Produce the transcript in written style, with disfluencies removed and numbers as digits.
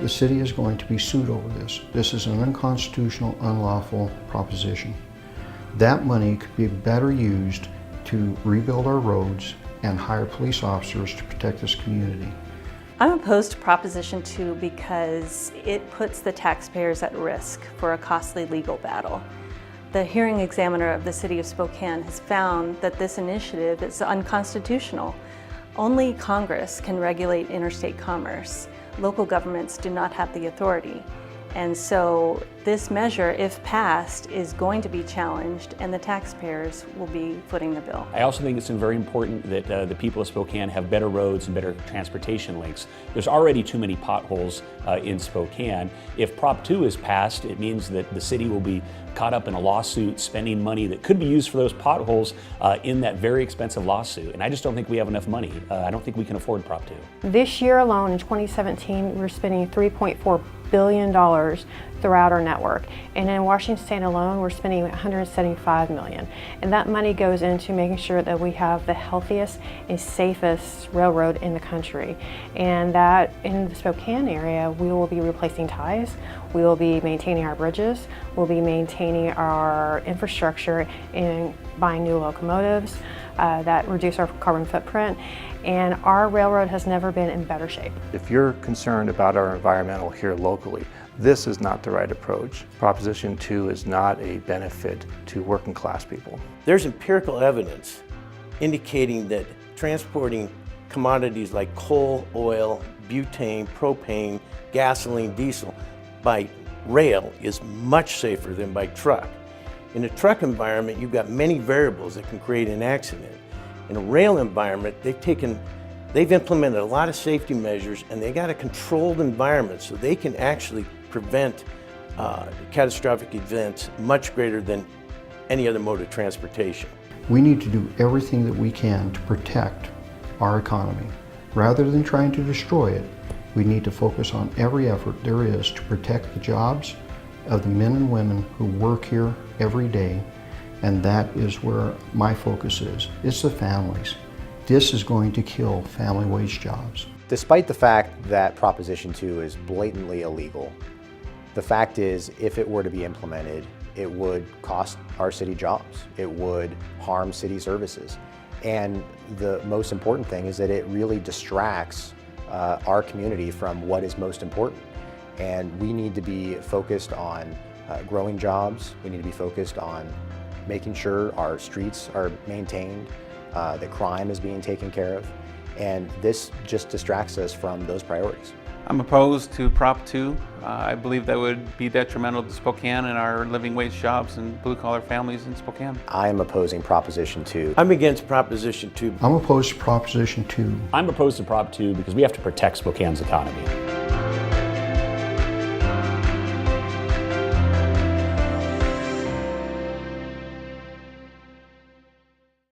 The city is going to be sued over this. This is an unconstitutional, unlawful proposition. That money could be better used to rebuild our roads and hire police officers to protect this community. I'm opposed to Proposition 2 because it puts the taxpayers at risk for a costly legal battle. The hearing examiner of the City of Spokane has found that this initiative is unconstitutional. Only Congress can regulate interstate commerce. Local governments do not have the authority. And so this measure, if passed, is going to be challenged and the taxpayers will be footing the bill. I also think it's very important that the people of Spokane have better roads and better transportation links. There's already too many potholes in Spokane. If Prop 2 is passed, it means that the city will be caught up in a lawsuit spending money that could be used for those potholes in that very expensive lawsuit. And I just don't think we have enough money. I don't think we can afford Prop 2. This year alone, in 2017, we're spending $3.4 billion throughout our network. And in Washington State alone, we're spending $175 million. And that money goes into making sure that we have the healthiest and safest railroad in the country. And that in the Spokane area, we will be replacing ties, we will be maintaining our bridges, we'll be maintaining our infrastructure and buying new locomotives that reduce our carbon footprint. And our railroad has never been in better shape. If you're concerned about our environmental here locally, this is not the right approach. Proposition 2 is not a benefit to working class people. There's empirical evidence indicating that transporting commodities like coal, oil, butane, propane, gasoline, diesel by rail is much safer than by truck. In a truck environment, you've got many variables that can create an accident. In a rail environment, they've implemented a lot of safety measures and they got a controlled environment so they can actually prevent catastrophic events much greater than any other mode of transportation. We need to do everything that we can to protect our economy. Rather than trying to destroy it, we need to focus on every effort there is to protect the jobs of the men and women who work here every day. And that is where my focus is. It's the families. This is going to kill family wage jobs. Despite the fact that Proposition 2 is blatantly illegal, the fact is, if it were to be implemented, it would cost our city jobs. It would harm city services. And the most important thing is that it really distracts our community from what is most important. And we need to be focused on growing jobs. We need to be focused on making sure our streets are maintained, that crime is being taken care of, and this just distracts us from those priorities. I'm opposed to Prop 2. I believe that would be detrimental to Spokane and our living wage jobs and blue-collar families in Spokane. I am opposing Proposition 2. I'm against Proposition 2. I'm opposed to Proposition 2. I'm opposed to Prop 2 because we have to protect Spokane's economy.